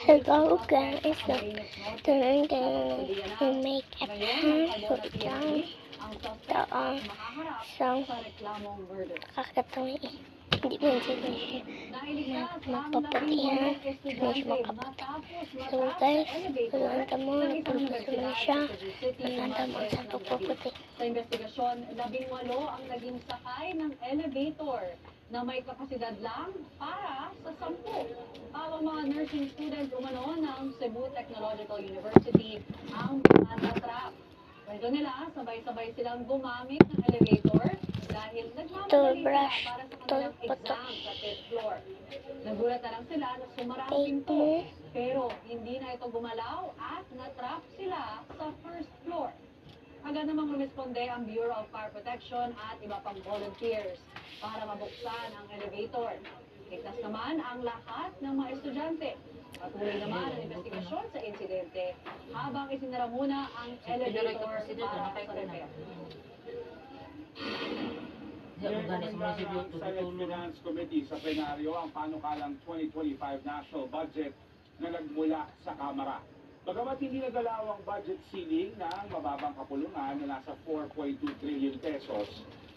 Hello guys, turn the makeup for done. Doon sa kakatuloy. Hindi mo siya magpapatihan. Hindi siya makapati. So guys, pagkanta mo, nagpulbos mo siya. Pagkanta mo sa pagpaputi. Sa investigasyon, 18 ang naging sakay ng elevator na may kapasidad lang para sa 10. Ang mga nursing students umano ng Cebu Technological University ang natrap. Kwento nila, sabay-sabay silang gumamit ng elevator dahil nagmamadali sila para sa kanilang exam sa 5th floor. Nagulat na lang sila na sumara ang pinto, pero hindi na ito gumalaw at natrap sila sa 1st floor. Agad namang rumisponde ang Bureau of Fire Protection at iba pang volunteers para mabuksan ang elevator. Ligtas naman ang lahat ng mga estudyante. Patuloy naman ang investigasyon sa insidente habang isinara muna ang elevator para sa repair. Senate Finance Committee sa plenaryo ang panukalang 2025 national budget na nagmula sa Kamara. Bagamat hindi nagalaw ang budget ceiling ng mababang kapulungan na nasa 4.2 trillion pesos,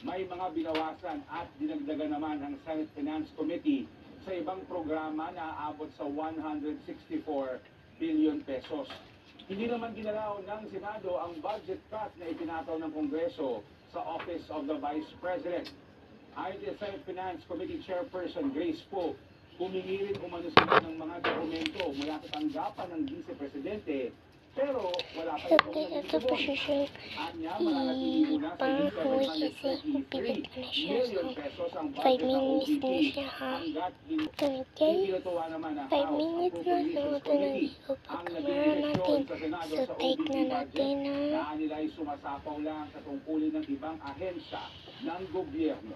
may mga binawasan at dinagdagan naman ang Senate Finance Committee sa ibang programa na aabot sa 164 billion pesos. Hindi naman ginalaw ng Senado ang budget cut na itinataw ng Kongreso sa Office of the Vice President. Ayon kay Senate Finance Committee Chairperson Grace Poe, humingi rin umano sila ng mga dokumento mula sa tanggapan ng Vice Presidente, pero wala pa itong naging tugon. Anya, mananatili muna sa 733 million pesos ang budget ng OVP hanggat hindi natuwa naman ang House Appropriations Committee. Ang naging desisyon sa Senado sa OVP budget na nila ay sumasapaw lang sa tungkulin ng ibang ahensya ng gobyerno.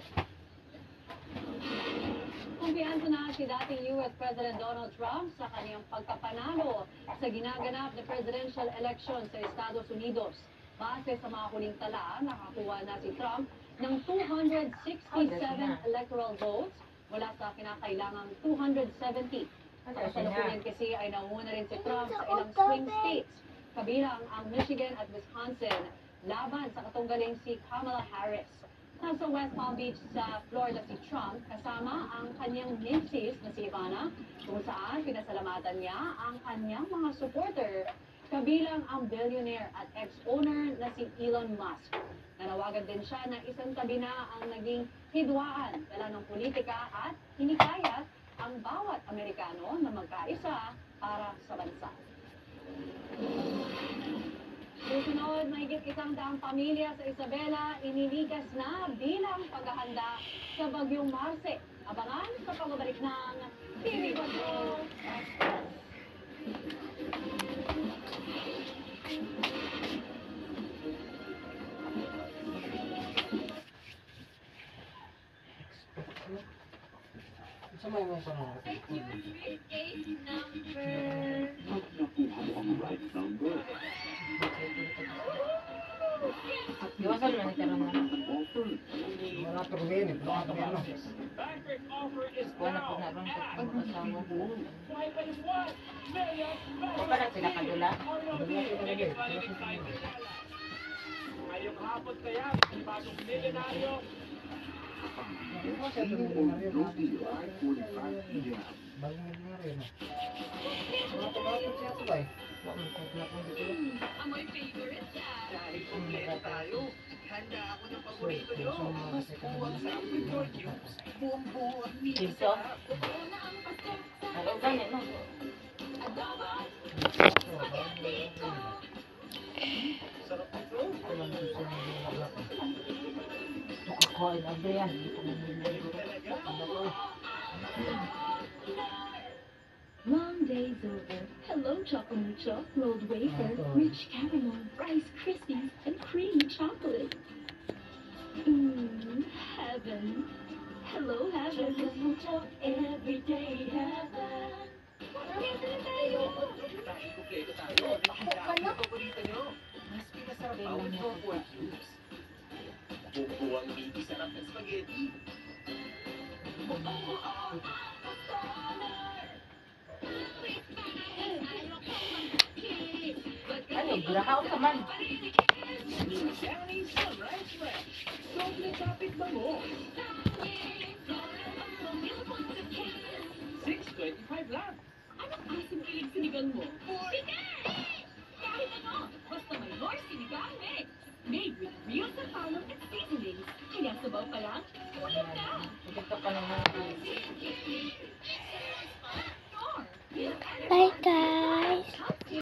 Kumpiyansa na si dating US President Donald Trump sa kanyang pagkapanalo sa ginaganap na presidential election sa Estados Unidos. Base sa mga huling tala, nakakuha na si Trump ng 267 electoral votes mula sa kinakailangang 270. Sa kasalukuyan kasi ay nauna rin si Trump sa ilang swing states, kabilang ang Michigan at Wisconsin, laban sa katunggaling si Kamala Harris. Nasa West Palm Beach sa Florida si Trump kasama ang kanyang misis na si Ivana, kung saan pinasalamatan niya ang kanyang mga supporter, kabilang ang billionaire at ex-owner na si Elon Musk. Nanawagan din siya na isang tabi na ang naging hidwaan dala ng politika at hinikayat ang bawat Amerikano na magkaisa para sa bansa. Susunod, mahigit 100 pamilya sa Isabela iniligas na bilang paghahanda sa Bagyong Marce. Abangan sa pagbabalik ng TV Patrol. Sa may mga panahon. Iwasan mo na karang Wala to rin, wala to ano. wala po na ron sa pag-asawa. O para sila kadula. Ngayong hapon kaya, bagong milyonaryo. Bagong na rin. Wala to siya to ba? Wala mo kagla po dito. Amoy favorite na. Dahil kumpleto tayo, handa ako ng paborito nyo. Buwang sa Apple Cubes, buong-buo ang Dito. Ano ganyan no? sarap nito. Walang gusto ng mga black. Ito kakain na yan. Ito mo nilagay. Long days over. Hello, Chocomucho, rolled wafer, rich caramel, Rice Krispies, and creamy chocolate. Heaven. Hello, heaven. Chocomucho, everyday heaven. Dahil kumpleto tayo, handa ako ng paborito nyo. Mas pinasarap ang Apple Cubes. Buong hindi sarap ng spaghetti. Girahaon naman. Danny Sunrise Fresh. Doble kapit bango. 6.25 lang. Anong asim kilig sinigang mo? Kahit ano, basta may more sinigang mix. Made with real sapalong at seasonings. Kaya sabaw pa lang, ulit na. Maganda ka naman. Bye guys.